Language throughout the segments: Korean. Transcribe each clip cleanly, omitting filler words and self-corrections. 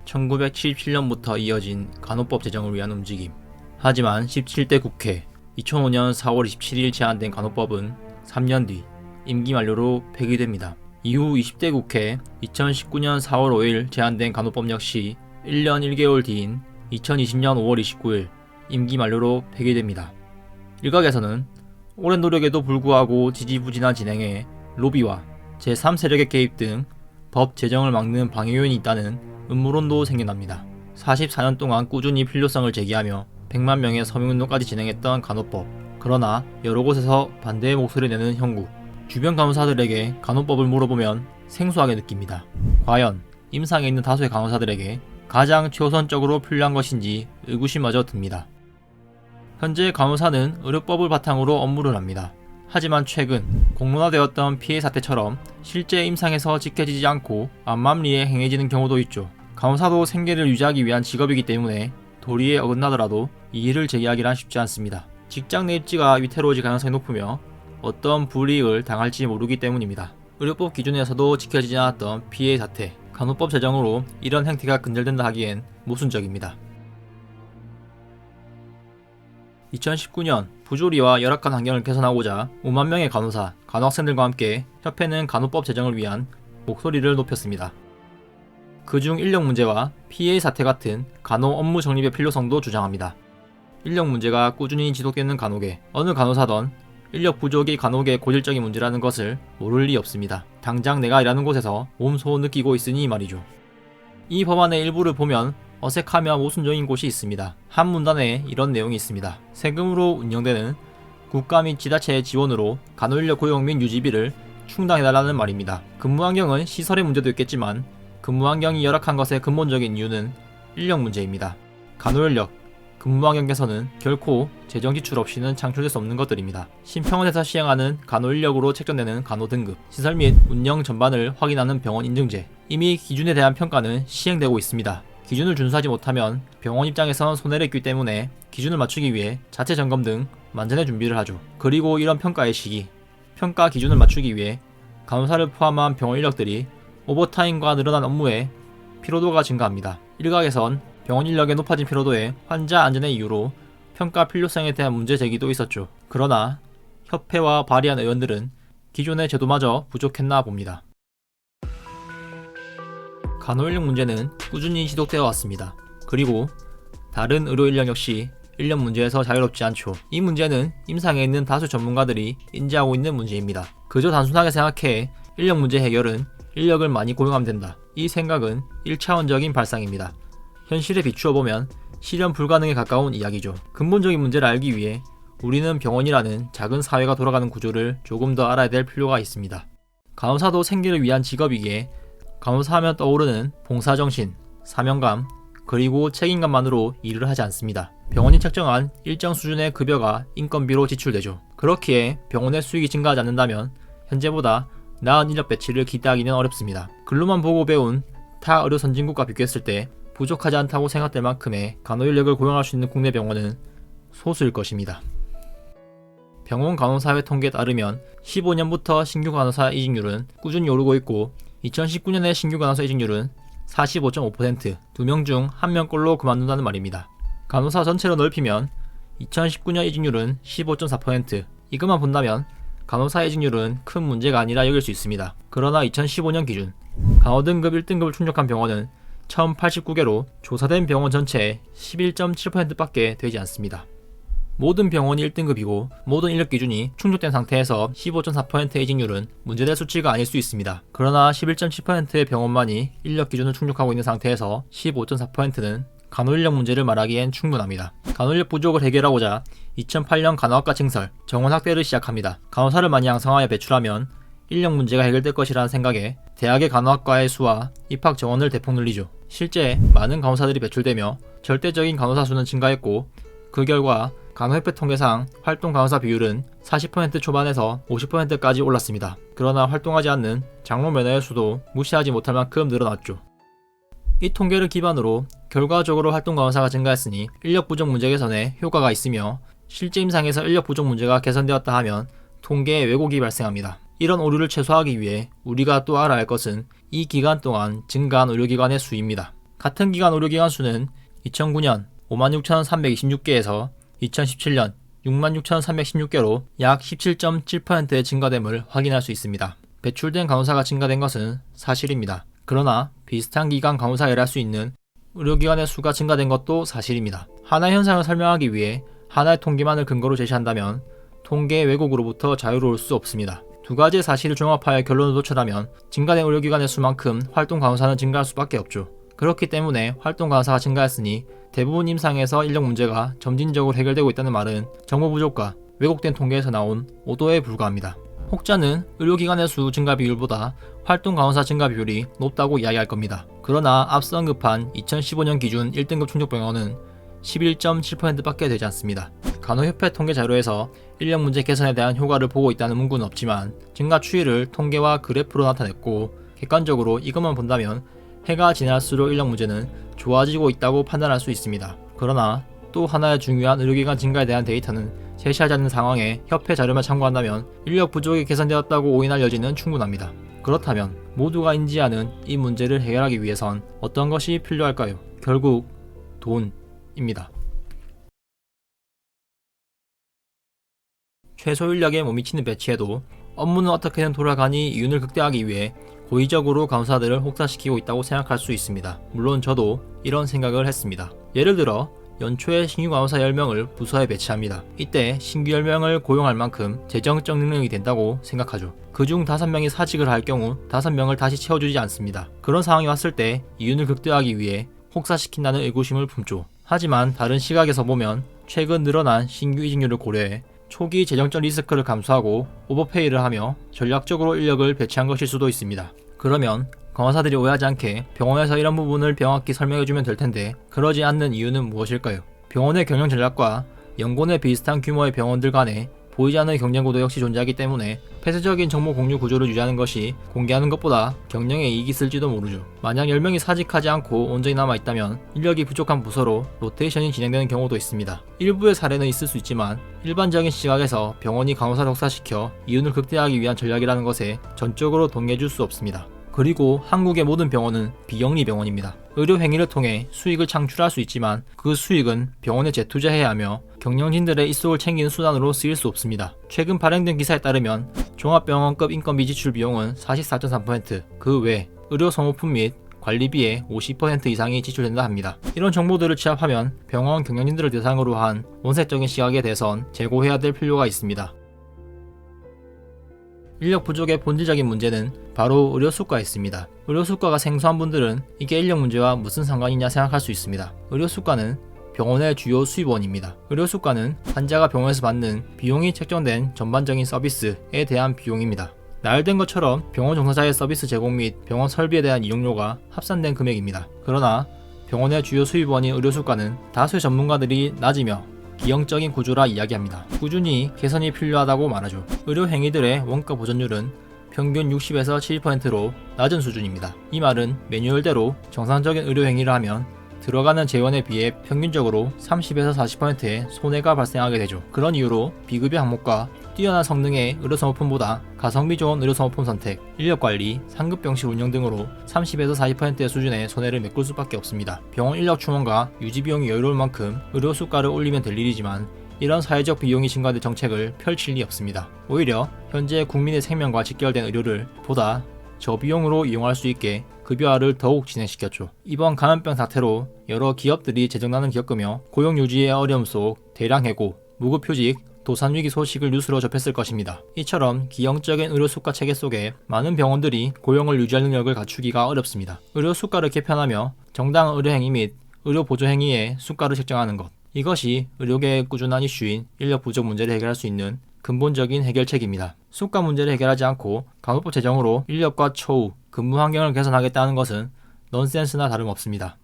1977년부터 이어진 간호법 제정을 위한 움직임. 하지만 17대 국회 2005년 4월 27일 제안된 간호법은 3년 뒤 임기 만료로 폐기됩니다. 이후 20대 국회 2019년 4월 5일 제안된 간호법 역시 1년 1개월 뒤인 2020년 5월 29일 임기 만료로 폐기됩니다. 일각에서는 오랜 노력에도 불구하고 지지부진한 진행에 로비와 제3세력의 개입 등 법 제정을 막는 방해 요인이 있다는 음모론도 생겨납니다. 44년 동안 꾸준히 필요성을 제기하며 100만 명의 서명운동까지 진행했던 간호법. 그러나 여러 곳에서 반대의 목소리를 내는 형국. 주변 간호사들에게 간호법을 물어보면 생소하게 느낍니다. 과연 임상에 있는 다수의 간호사들에게 가장 최우선적으로 필요한 것인지 의구심마저 듭니다. 현재 간호사는 의료법을 바탕으로 업무를 합니다. 하지만 최근 공론화되었던 피해 사태처럼 실제 임상에서 지켜지지 않고 암암리에 행해지는 경우도 있죠. 간호사도 생계를 유지하기 위한 직업이기 때문에 도리에 어긋나더라도 이의를 제기하기란 쉽지 않습니다. 직장 내 입지가 위태로워질 가능성이 높으며 어떤 불이익을 당할지 모르기 때문입니다. 의료법 기준에서도 지켜지지 않았던 피해 사태, 간호법 제정으로 이런 행태가 근절된다 하기엔 모순적입니다. 2019년 부조리와 열악한 환경을 개선하고자 5만 명의 간호사, 간호학생들과 함께 협회는 간호법 제정을 위한 목소리를 높였습니다. 그중 인력 문제와 피해 사태 같은 간호 업무 정립의 필요성도 주장합니다. 인력 문제가 꾸준히 지속되는 간호계, 어느 간호사든 인력 부족이 간호계의 고질적인 문제라는 것을 모를 리 없습니다. 당장 내가 일하는 곳에서 몸소 느끼고 있으니 말이죠. 이 법안의 일부를 보면 어색하며 모순적인 곳이 있습니다. 한 문단에 이런 내용이 있습니다. 세금으로 운영되는 국가 및 지자체의 지원으로 간호인력 고용 및 유지비를 충당해달라는 말입니다. 근무환경은 시설의 문제도 있겠지만 근무환경이 열악한 것의 근본적인 이유는 인력 문제입니다. 간호인력, 근무환경 개선은 결코 재정 지출 없이는 창출될 수 없는 것들입니다. 심평원에서 시행하는 간호인력으로 책정되는 간호등급, 시설 및 운영 전반을 확인하는 병원 인증제, 이미 기준에 대한 평가는 시행되고 있습니다. 기준을 준수하지 못하면 병원 입장에선 손해를 입기 때문에 기준을 맞추기 위해 자체 점검 등 만전의 준비를 하죠. 그리고 이런 평가의 시기, 평가 기준을 맞추기 위해 간호사를 포함한 병원 인력들이 오버타임과 늘어난 업무에 피로도가 증가합니다. 일각에선 병원 인력의 높아진 피로도에 환자 안전의 이유로 평가 필요성에 대한 문제 제기도 있었죠. 그러나 협회와 발의한 의원들은 기존의 제도마저 부족했나 봅니다. 간호인력 문제는 꾸준히 지속되어 왔습니다. 그리고 다른 의료인력 역시 인력 문제에서 자유롭지 않죠. 이 문제는 임상에 있는 다수 전문가들이 인지하고 있는 문제입니다. 그저 단순하게 생각해 인력 문제 해결은 인력을 많이 고용하면 된다. 이 생각은 1차원적인 발상입니다. 현실에 비추어 보면 실현 불가능에 가까운 이야기죠. 근본적인 문제를 알기 위해 우리는 병원이라는 작은 사회가 돌아가는 구조를 조금 더 알아야 될 필요가 있습니다. 간호사도 생계를 위한 직업이기에 간호사하면 떠오르는 봉사정신, 사명감, 그리고 책임감만으로 일을 하지 않습니다. 병원이 책정한 일정 수준의 급여가 인건비로 지출되죠. 그렇기에 병원의 수익이 증가하지 않는다면 현재보다 나은 인력 배치를 기대하기는 어렵습니다. 글로만 보고 배운 타 의료 선진국과 비교했을 때 부족하지 않다고 생각될 만큼의 간호인력을 고용할 수 있는 국내 병원은 소수일 것입니다. 병원 간호사회 통계에 따르면 15년부터 신규 간호사 이직률은 꾸준히 오르고 있고 2019년의 신규 간호사 이직률은 45.5%, 2명 중 1명꼴로 그만둔다는 말입니다. 간호사 전체로 넓히면 2019년 이직률은 15.4%, 이것만 본다면 간호사 이직률은 큰 문제가 아니라 여길 수 있습니다. 그러나 2015년 기준 간호등급 1등급을 충족한 병원은 1089개로 조사된 병원 전체의 11.7%밖에 되지 않습니다. 모든 병원이 1등급이고 모든 인력 기준이 충족된 상태에서 15.4%의 이직률은 문제될 수치가 아닐 수 있습니다. 그러나 11.7%의 병원만이 인력 기준을 충족하고 있는 상태에서 15.4%는 간호인력 문제를 말하기엔 충분합니다. 간호인력 부족을 해결하고자 2008년 간호학과 증설, 정원 확대를 시작합니다. 간호사를 많이 양성하여 배출하면 인력 문제가 해결될 것이라는 생각에 대학의 간호학과의 수와 입학 정원을 대폭 늘리죠. 실제 많은 간호사들이 배출되며 절대적인 간호사 수는 증가했고 그 결과 간호협회 통계상 활동 간호사 비율은 40% 초반에서 50%까지 올랐습니다. 그러나 활동하지 않는 장로 면허의 수도 무시하지 못할 만큼 늘어났죠. 이 통계를 기반으로 결과적으로 활동 간호사가 증가했으니 인력 부족 문제 개선에 효과가 있으며 실제 임상에서 인력 부족 문제가 개선되었다 하면 통계에 왜곡이 발생합니다. 이런 오류를 최소화하기 위해 우리가 또 알아야 할 것은 이 기간 동안 증가한 의료기관의 수입니다. 같은 기간 의료기관 수는 2009년 56,326개에서 2017년 66,316개로 약 17.7%의 증가됨을 확인할 수 있습니다. 배출된 간호사가 증가된 것은 사실입니다. 그러나 비슷한 기간 간호사가 일할 수 있는 의료기관의 수가 증가된 것도 사실입니다. 하나의 현상을 설명하기 위해 하나의 통계만을 근거로 제시한다면 통계 왜곡으로부터 자유로울 수 없습니다. 두 가지의 사실을 종합하여 결론을 도출하면 증가된 의료기관의 수만큼 활동 간호사는 증가할 수밖에 없죠. 그렇기 때문에 활동 간호사가 증가했으니 대부분 임상에서 인력 문제가 점진적으로 해결되고 있다는 말은 정보 부족과 왜곡된 통계에서 나온 오도에 불과합니다. 혹자는 의료기관의 수 증가 비율보다 활동 간호사 증가 비율이 높다고 이야기할 겁니다. 그러나 앞서 언급한 2015년 기준 1등급 충족병원은 11.7%밖에 되지 않습니다. 간호협회 통계 자료에서 인력 문제 개선에 대한 효과를 보고 있다는 문구는 없지만 증가 추이를 통계와 그래프로 나타냈고 객관적으로 이것만 본다면 해가 지날수록 인력 문제는 좋아지고 있다고 판단할 수 있습니다. 그러나 또 하나의 중요한 의료기관 증가에 대한 데이터는 제시하지 않는 상황에 협회 자료만 참고한다면 인력 부족이 개선되었다고 오인할 여지는 충분합니다. 그렇다면 모두가 인지하는 이 문제를 해결하기 위해선 어떤 것이 필요할까요? 결국 돈입니다. 최소 인력에 못 미치는 배치에도 업무는 어떻게든 돌아가니 이윤을 극대화하기 위해 고의적으로 간호사들을 혹사시키고 있다고 생각할 수 있습니다. 물론 저도 이런 생각을 했습니다. 예를 들어 연초에 신규 간호사 10명을 부서에 배치합니다. 이때 신규 10명을 고용할 만큼 재정적 능력이 된다고 생각하죠. 그중 5명이 사직을 할 경우 5명을 다시 채워주지 않습니다. 그런 상황이 왔을 때 이윤을 극대화하기 위해 혹사시킨다는 의구심을 품죠. 하지만 다른 시각에서 보면 최근 늘어난 신규 이직률을 고려해 초기 재정적 리스크를 감수하고 오버페이를 하며 전략적으로 인력을 배치한 것일 수도 있습니다. 그러면 간호사들이 오해하지 않게 병원에서 이런 부분을 병합기 설명해주면 될 텐데 그러지 않는 이유는 무엇일까요? 병원의 경영 전략과 연고내 비슷한 규모의 병원들 간에 보이지 않는 경쟁 구도 역시 존재하기 때문에 폐쇄적인 정보 공유 구조를 유지하는 것이 공개하는 것보다 경영에 이익이 있을지도 모르죠. 만약 10명이 사직하지 않고 온전히 남아있다면 인력이 부족한 부서로 로테이션이 진행되는 경우도 있습니다. 일부의 사례는 있을 수 있지만 일반적인 시각에서 병원이 간호사를 혹사시켜 이윤을 극대화하기 위한 전략이라는 것에 전적으로 동의해줄 수 없습니다. 그리고 한국의 모든 병원은 비영리 병원입니다. 의료 행위를 통해 수익을 창출할 수 있지만 그 수익은 병원에 재투자해야 하며 경영진들의 입속을 챙기는 수단으로 쓰일 수 없습니다. 최근 발행된 기사에 따르면 종합병원급 인건비 지출 비용은 44.3%, 그 외 의료 소모품 및 관리비의 50% 이상이 지출된다 합니다. 이런 정보들을 취합하면 병원 경영진들을 대상으로 한 원색적인 시각에 대해선 재고해야 될 필요가 있습니다. 인력 부족의 본질적인 문제는 바로 의료 수가에 있습니다. 의료 수가가 생소한 분들은 이게 인력 문제와 무슨 상관이냐 생각할 수 있습니다. 의료 수가는 병원의 주요 수입원입니다. 의료 수가는 환자가 병원에서 받는 비용이 책정된 전반적인 서비스에 대한 비용입니다. 나열된 것처럼 병원 종사자의 서비스 제공 및 병원 설비에 대한 이용료가 합산된 금액입니다. 그러나 병원의 주요 수입원인 의료 수가는 다수의 전문가들이 낮으며 기형적인 구조라 이야기합니다. 꾸준히 개선이 필요하다고 말하죠. 의료 행위들의 원가 보전율은 평균 60에서 70%로 낮은 수준입니다. 이 말은 매뉴얼대로 정상적인 의료 행위를 하면 들어가는 재원에 비해 평균적으로 30에서 40%의 손해가 발생하게 되죠. 그런 이유로 비급여 항목과 뛰어난 성능의 의료소모품보다 가성비 좋은 의료소모품 선택, 인력관리, 상급병실 운영 등으로 30에서 40%의 수준의 손해를 메꿀 수밖에 없습니다. 병원 인력 충원과 유지비용이 여유로울 만큼 의료 수가를 올리면 될 일이지만 이런 사회적 비용이 증가될 정책을 펼칠 리 없습니다. 오히려 현재 국민의 생명과 직결된 의료를 보다 저비용으로 이용할 수 있게 급여화를 더욱 진행시켰죠. 이번 감염병 사태로 여러 기업들이 재정난을 겪으며 고용 유지의 어려움 속 대량 해고, 무급휴직, 도산위기 소식을 뉴스로 접했을 것입니다. 이처럼 기형적인 의료 수가 체계 속에 많은 병원들이 고용을 유지할 능력을 갖추기가 어렵습니다. 의료 수가를 개편하며 정당한 의료행위 및 의료 보조행위의 수가를 책정하는 것, 이것이 의료계의 꾸준한 이슈인 인력 부족 문제를 해결할 수 있는 근본적인 해결책입니다. 수가 문제를 해결하지 않고 간호법 제정으로 인력과 처우, 근무 환경을 개선하겠다는 것은 넌센스나 다름없습니다.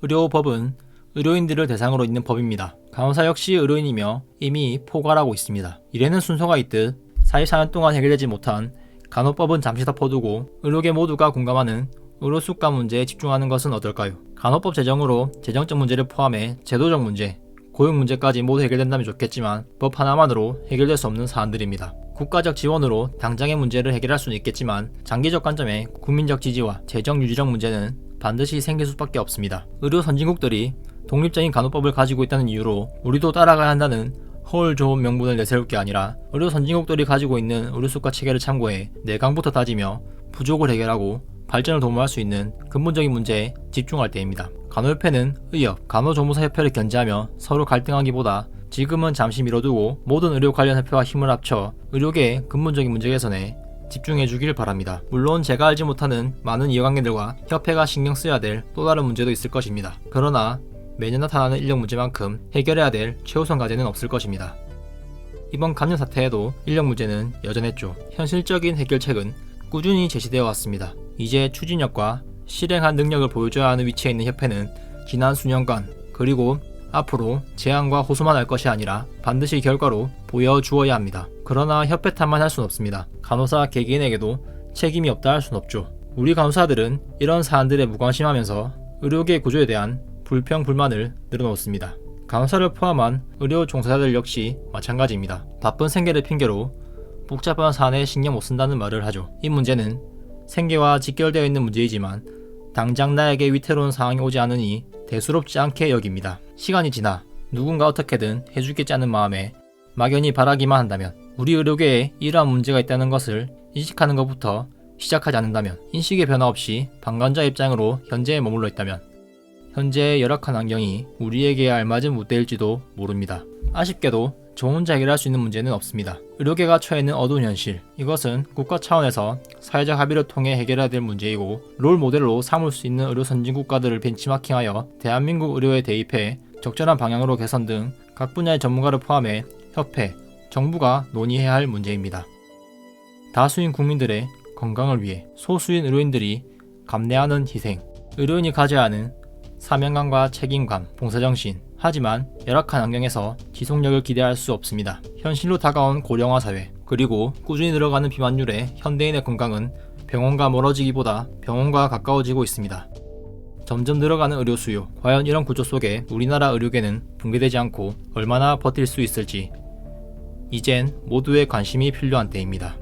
의료법은 의료인들을 대상으로 있는 법입니다. 간호사 역시 의료인이며 이미 포괄하고 있습니다. 이래는 순서가 있듯 44년 동안 해결되지 못한 간호법은 잠시 덮어두고 의료계 모두가 공감하는 의료 수가 문제에 집중하는 것은 어떨까요? 간호법 제정으로 재정적 문제를 포함해 제도적 문제, 고용 문제까지 모두 해결된다면 좋겠지만 법 하나만으로 해결될 수 없는 사안들입니다. 국가적 지원으로 당장의 문제를 해결할 수는 있겠지만 장기적 관점에 국민적 지지와 재정 유지력 문제는 반드시 생길 수밖에 없습니다. 의료 선진국들이 독립적인 간호법을 가지고 있다는 이유로 우리도 따라가야 한다는 허울 좋은 명분을 내세울 게 아니라 의료 선진국들이 가지고 있는 의료수가 체계를 참고해 내강부터 다지며 부족을 해결하고 발전을 도모할 수 있는 근본적인 문제에 집중할 때입니다. 간호협회는 의협, 간호조무사협회를 견제하며 서로 갈등하기보다 지금은 잠시 미뤄두고 모든 의료 관련 협회와 힘을 합쳐 의료계의 근본적인 문제 개선에 집중해주길 바랍니다. 물론 제가 알지 못하는 많은 이해관계들과 협회가 신경 써야 될 또 다른 문제도 있을 것입니다. 그러나 매년 나타나는 인력 문제만큼 해결해야 될 최우선 과제는 없을 것입니다. 이번 감염 사태에도 인력 문제는 여전했죠. 현실적인 해결책은 꾸준히 제시되어 왔습니다. 이제 추진력과 실행한 능력을 보여줘야 하는 위치에 있는 협회는 지난 수년간 그리고 앞으로 제안과 호소만 할 것이 아니라 반드시 결과로 보여주어야 합니다. 그러나 협회 탓만 할 수는 없습니다. 간호사 개개인에게도 책임이 없다 할 수는 없죠. 우리 간호사들은 이런 사안들에 무관심하면서 의료계 구조에 대한 불평, 불만을 늘어놓습니다. 간호사를 포함한 의료 종사자들 역시 마찬가지입니다. 바쁜 생계를 핑계로 복잡한 사안에 신경 못 쓴다는 말을 하죠. 이 문제는 생계와 직결되어 있는 문제이지만 당장 나에게 위태로운 상황이 오지 않으니 대수롭지 않게 여깁니다. 시간이 지나 누군가 어떻게든 해주겠지 않은 마음에 막연히 바라기만 한다면, 우리 의료계에 이러한 문제가 있다는 것을 인식하는 것부터 시작하지 않는다면, 인식의 변화 없이 방관자 입장으로 현재에 머물러 있다면 현재의 열악한 환경이 우리에게 알맞은 무대일지도 모릅니다. 아쉽게도 저 혼자 해결할 수 있는 문제는 없습니다. 의료계가 처해 있는 어두운 현실, 이것은 국가 차원에서 사회적 합의를 통해 해결해야 될 문제이고, 롤 모델로 삼을 수 있는 의료 선진국가들을 벤치마킹하여 대한민국 의료에 대입해 적절한 방향으로 개선 등 각 분야의 전문가를 포함해 협회, 정부가 논의해야 할 문제입니다. 다수인 국민들의 건강을 위해 소수인 의료인들이 감내하는 희생, 의료인이 가져야 하는 사명감과 책임감, 봉사정신. 하지만 열악한 환경에서 지속력을 기대할 수 없습니다. 현실로 다가온 고령화 사회, 그리고 꾸준히 늘어가는 비만율에 현대인의 건강은 병원과 멀어지기보다 병원과 가까워지고 있습니다. 점점 늘어가는 의료 수요, 과연 이런 구조 속에 우리나라 의료계는 붕괴되지 않고 얼마나 버틸 수 있을지 이젠 모두의 관심이 필요한 때입니다.